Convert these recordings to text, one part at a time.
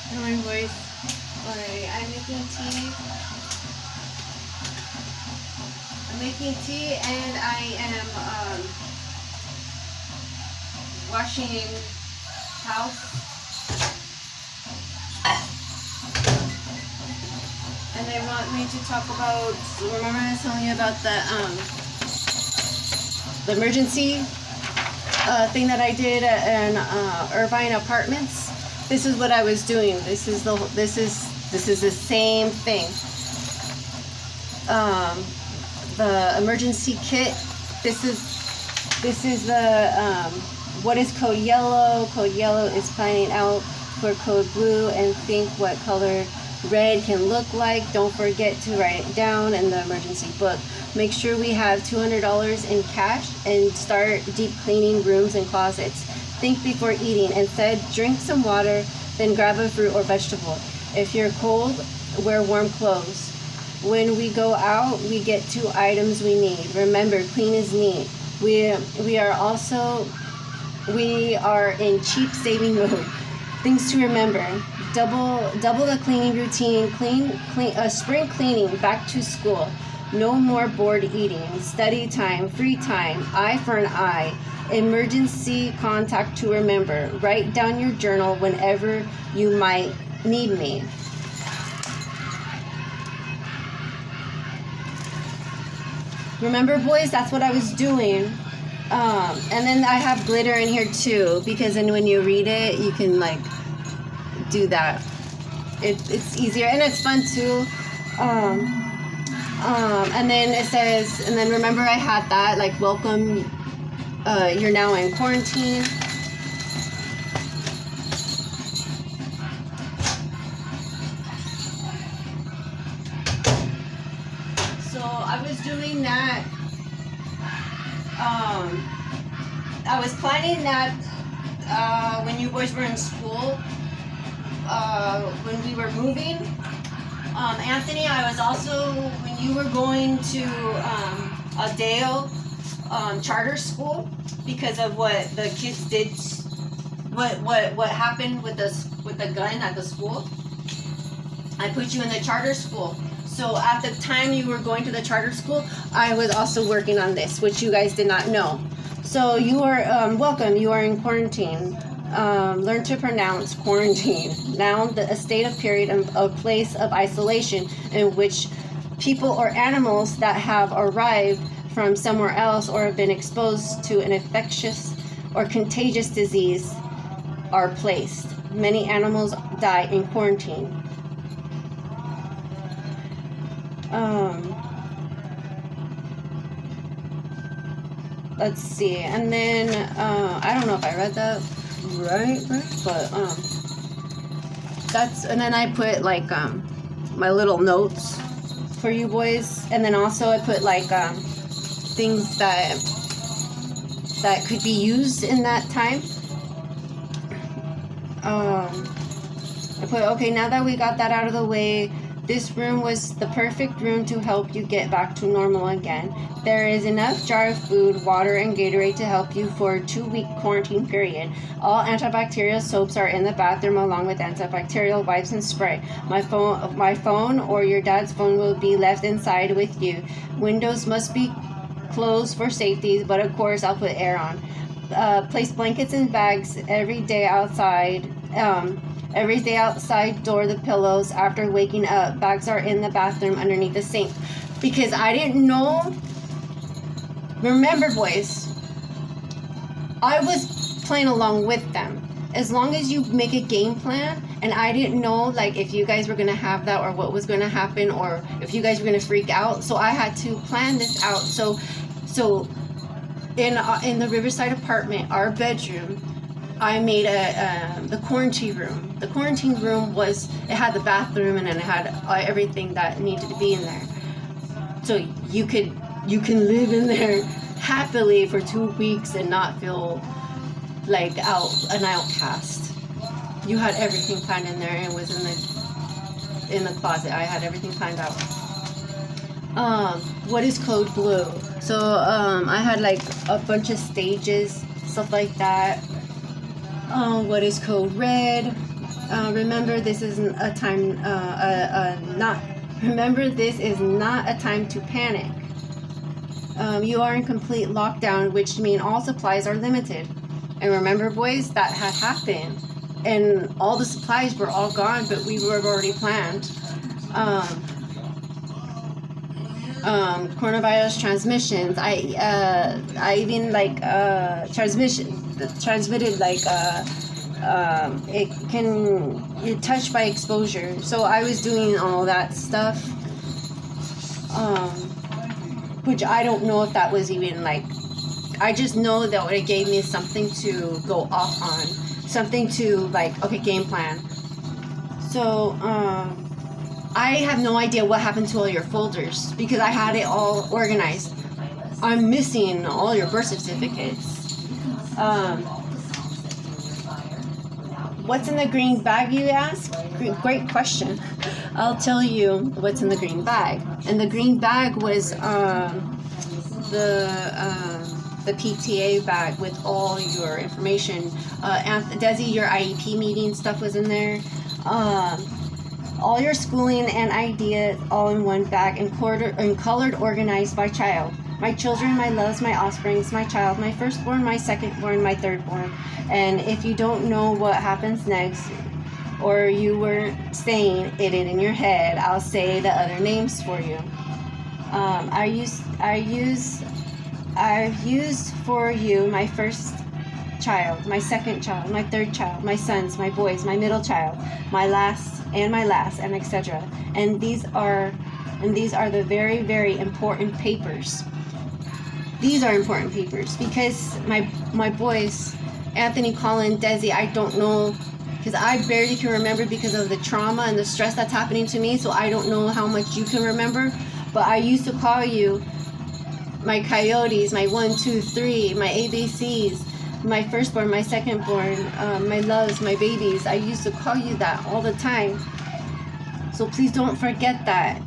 Good morning, boys. Alright, I'm making tea. And I am washing house. And they want me to talk about, remember I was telling you about the emergency thing that I did in Irvine Apartments. This is what I was doing. This is the same thing. The emergency kit. This is the what is code yellow. Code yellow is finding out for code blue and think what color red can look like. Don't forget to write it down in the emergency book. Make sure we have $200 in cash and start deep cleaning rooms and closets. Think before eating. Instead, drink some water, then grab a fruit or vegetable. If you're cold, wear warm clothes. When we go out, we get 2 items we need. Remember, clean is neat. We are in cheap saving mode. Things to remember: double the cleaning routine. Spring cleaning. Back to school. No more bored eating. Study time. Free time. Eye for an eye. Emergency contact to remember. Write down your journal whenever you might need me. Remember, boys, that's what I was doing. And then I have glitter in here too, because then when you read it, you can like do that. It's easier and it's fun too. And then it says, and then remember I had that, like, welcome, you're now in quarantine. So I was doing that. I was planning that when you boys were in school, when we were moving. Anthony, I was also, when you were going to Adeo charter school, because of what the kids did, what happened with the gun at the school, I put you in the charter school. So at the time you were going to the charter school, I was also working on this, which you guys did not know. So you are welcome. You are in quarantine. Learn to pronounce quarantine. Noun, a state of period of a place of isolation in which people or animals that have arrived from somewhere else or have been exposed to an infectious or contagious disease are placed. Many animals die in quarantine. Let's see, and then I don't know if I read that right, but that's, and then I put like my little notes for you boys, and then also I put like things that could be used in that time. I put, okay, now that we got that out of the way, this room was the perfect room to help you get back to normal again. There is enough jar of food, water, and Gatorade to help you for a 2-week quarantine period. All antibacterial soaps are in the bathroom along with antibacterial wipes and spray. My phone or your dad's phone will be left inside with you. Windows must be closed for safety, but of course I'll put air on. Place blankets and bags every day outside. Every day outside, door the pillows after waking up. Bags are in the bathroom underneath the sink. Because I didn't know. Remember, boys, I was playing along with them. As long as you make a game plan, and I didn't know like if you guys were gonna have that or what was gonna happen or if you guys were gonna freak out. So I had to plan this out. So in the Riverside apartment, our bedroom, I made the quarantine room. The quarantine room it had the bathroom and then it had everything that needed to be in there. So you can live in there happily for 2 weeks and not feel like an outcast. You had everything planned in there, and it was in the closet. I had everything planned out. What is code blue? So I had like a bunch of stages, stuff like that. What is code red? Remember, this isn't a time. Not. Remember, this is not a time to panic. You are in complete lockdown, which means all supplies are limited. And remember, boys, that had happened, and all the supplies were all gone, but we were already planned. Coronavirus transmissions. I even like transmitted like it can get touched by exposure. So I was doing all that stuff, which I don't know if that was even like. I just know that it gave me something to go off on, something to like, okay, game plan. So I have no idea what happened to all your folders because I had it all organized. I'm missing all your birth certificates. What's in the green bag, you ask? Great question. I'll tell you what's in the green bag. And the green bag was the PTA bag with all your information. Desi, your IEP meeting stuff was in there. All your schooling and ideas all in one bag and colored, organized by child. My children, my loves, my offsprings, my child, my firstborn, my secondborn, my thirdborn. And if you don't know what happens next, or you were saying it in your head, I'll say the other names for you. I've used for you my first child, my second child, my third child, my sons, my boys, my middle child, my last, and etc. And these are the very, very important papers. These are important papers because my boys, Anthony, Colin, Desi, I don't know, because I barely can remember because of the trauma and the stress that's happening to me, so I don't know how much you can remember, but I used to call you my coyotes, my 1, 2, 3, my ABCs, my firstborn, my secondborn, my loves, my babies. I used to call you that all the time. So please don't forget that.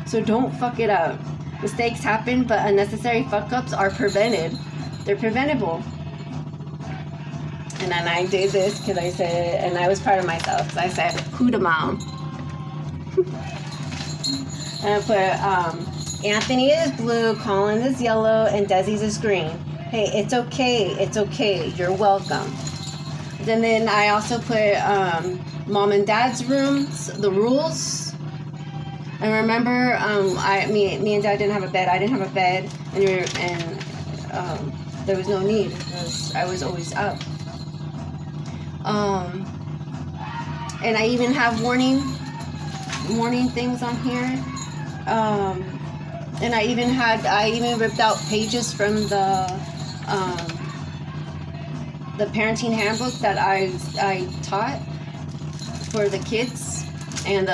So don't fuck it up. Mistakes happen, but unnecessary fuck-ups are prevented. They're preventable. And then I did this because I said, and I was proud of myself because I said, who the mom? And I put, Anthony is blue, Colin is yellow, and Desi's is green. Hey, it's okay, you're welcome. And then I also put mom and dad's rooms, the rules. And remember, me and dad didn't have a bed. I didn't have a bed, and there was no need because I was always up. And I even have warning things on here. And I even ripped out pages from the parenting handbook that I taught for the kids, and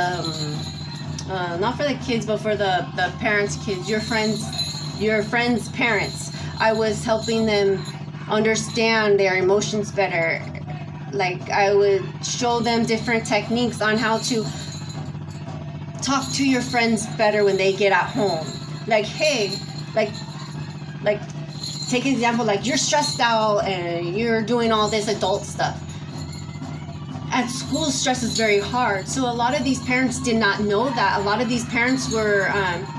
not for the kids, but for the parents' kids, your friends' parents. I was helping them understand their emotions better. Like I would show them different techniques on how to talk to your friends better when they get at home. Like, hey, like take an example, like you're stressed out and you're doing all this adult stuff. At school, stress is very hard. So a lot of these parents did not know that. A lot of these parents were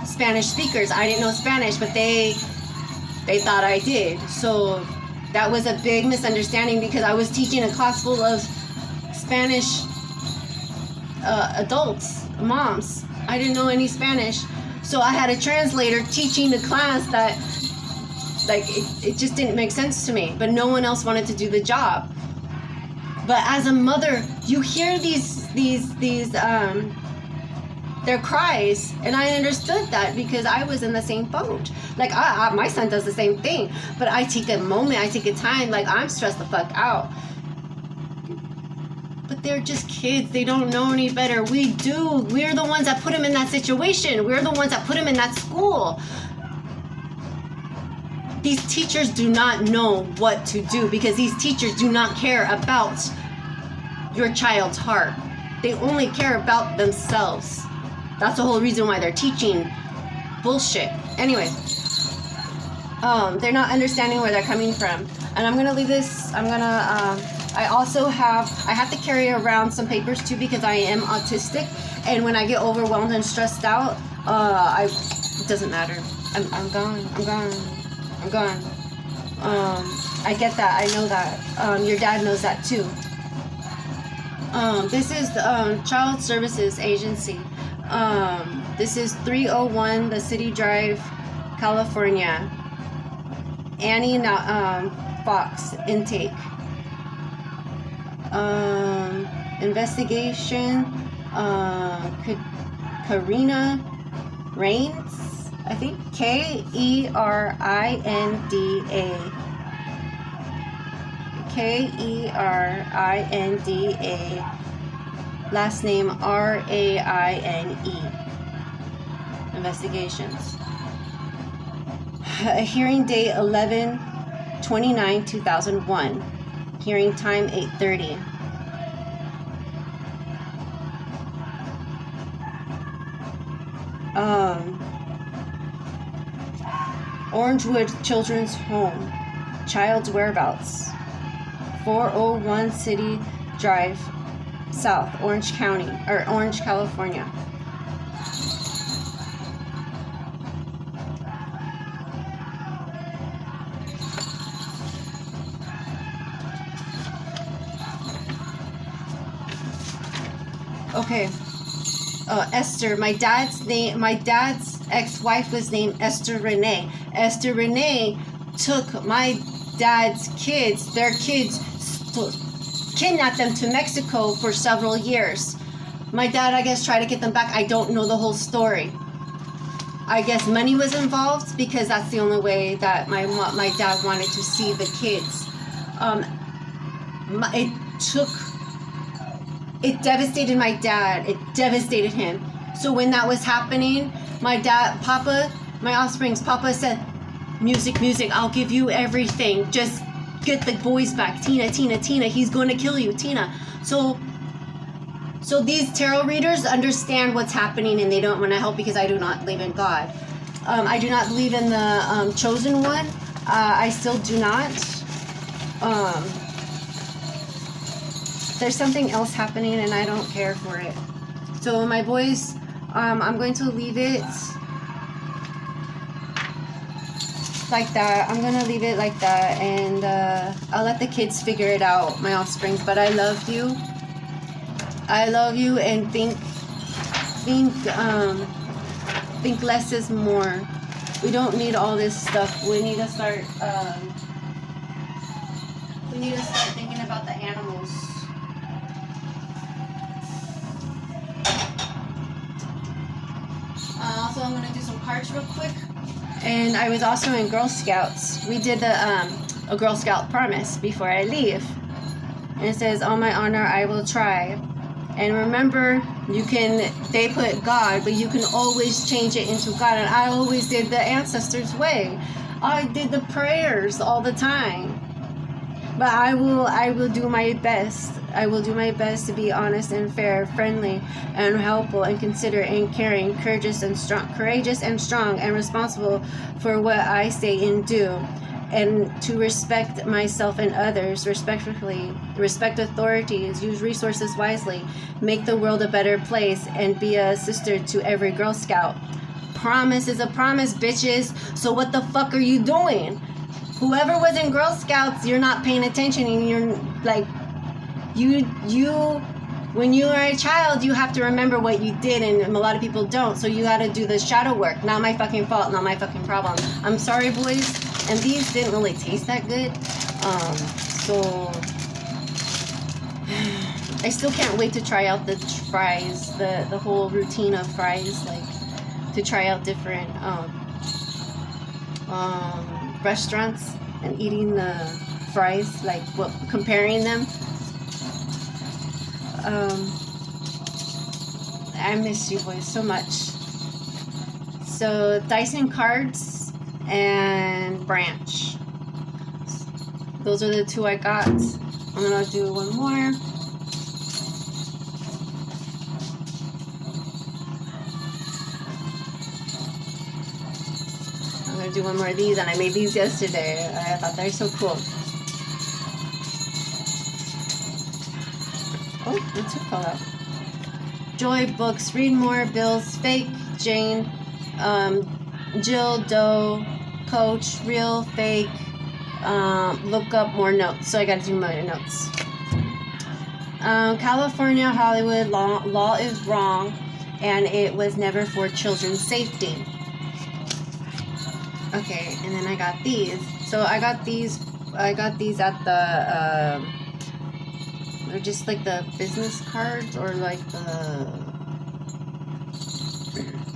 Spanish speakers. I didn't know Spanish, but they thought I did. So that was a big misunderstanding because I was teaching a class full of Spanish adults, moms. I didn't know any Spanish. So I had a translator teaching the class that, like, it just didn't make sense to me. But no one else wanted to do the job. But as a mother, you hear these their cries, and I understood that because I was in the same boat. Like my son does the same thing, but I take a moment, I take a time. Like I'm stressed the fuck out. But they're just kids. They don't know any better. We do. We're the ones that put them in that situation. We're the ones that put them in that school. These teachers do not know what to do because these teachers do not care about your child's heart. They only care about themselves. That's the whole reason why they're teaching bullshit. Anyway, they're not understanding where they're coming from. And I'm gonna leave this. I I have to carry around some papers too because I am autistic, and when I get overwhelmed and stressed out, it doesn't matter. I'm gone. I get that. I know that. Your dad knows that too. This is the Child Services Agency. This is 301 The City Drive, California. Annie Fox intake. Investigation. Karina Rains, I think. Kerinda. Kerinda. Last name Raine. Investigations. A hearing date 11/29/2001. Hearing time 8:30. Orangewood Children's Home. Child's whereabouts. 401 City Drive, South, Orange County, or Orange, California. Okay. Esther, my dad's ex-wife was named Esther Renee. Esther Renee took my dad's kids, kidnapped them to Mexico for several years. My dad, I guess, tried to get them back. I don't know the whole story. I guess money was involved because that's the only way that my dad wanted to see the kids. It devastated my dad. It devastated him. So when that was happening, my offspring's papa said, music, I'll give you everything. Just get the boys back. Tina, he's going to kill you, Tina. So these tarot readers understand what's happening and they don't want to help because I do not believe in God. I do not believe in the chosen one. I still do not. There's something else happening and I don't care for it. So my boys, I'm going to leave it like that. I'm going to leave it like that, and I'll let the kids figure it out, my offsprings. But I love you. And think less is more. We don't need all this stuff. We need to start thinking about the animals. Also, I'm going to do some cards real quick. And I was also in Girl Scouts. We did a Girl Scout promise before I leave. And it says, on my honor, I will try. And remember, they put God, but you can always change it into God. And I always did the ancestors' way. I did the prayers all the time. But I will do my best. I will do my best to be honest and fair, friendly and helpful and considerate and caring, courageous and strong, and responsible for what I say and do, and to respect myself and others respectfully, respect authorities, use resources wisely, make the world a better place, and be a sister to every Girl Scout. Promise is a promise, bitches. So what the fuck are you doing? Whoever was in Girl Scouts, you're not paying attention, and you're like, when you are a child, you have to remember what you did, and a lot of people don't. So you got to do the shadow work. Not my fucking fault, not my fucking problem. I'm sorry, boys. And these didn't really taste that good. So I still can't wait to try out the fries, the whole routine of fries, like to try out different restaurants and eating the fries, like comparing them. I miss you boys so much. So Dyson cards and branch. Those are the two I got. I'm gonna do one more. I'm gonna do one more of these, and I made these yesterday. I thought they were so cool. Oh, the tip fell out. Joy Books, Read More, Bills, Fake, Jane, Jill, Doe, Coach, Real, Fake, look up more notes. So I gotta do more notes. California, Hollywood, law is wrong, and it was never for children's safety. Okay, and then I got these. So I got these at the, they're just like the business cards, or like the,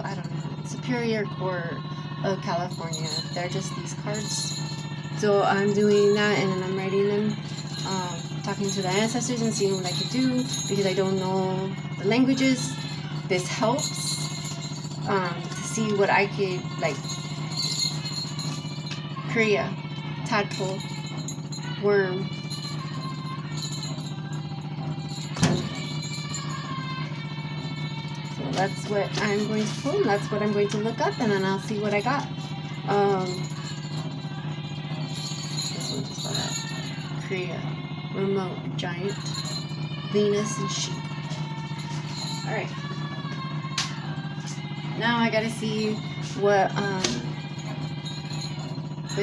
I don't know, Superior Court of California. They're just these cards. So I'm doing that, and then I'm writing them, talking to the ancestors and seeing what I could do, because I don't know the languages. This helps to see what I could, like, Korea, tadpole, worm. So that's what I'm going to pull, and that's what I'm going to look up, and then I'll see what I got. This one just fell out. Korea, remote, giant, Venus, and sheep. Alright. Now I gotta see what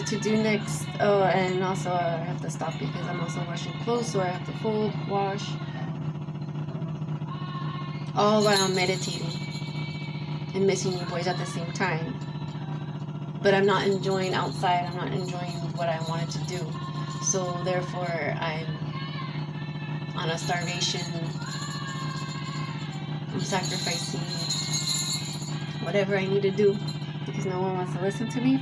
to do next. Oh, and also I have to stop because I'm also washing clothes, so I have to fold, wash, all while I'm meditating and missing you boys at the same time. But I'm not enjoying outside. I'm not enjoying what I wanted to do. So therefore, I'm on a starvation. I'm sacrificing whatever I need to do because no one wants to listen to me.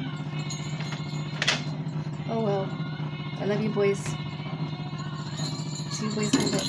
Oh well. I love you boys. See you boys in a bit.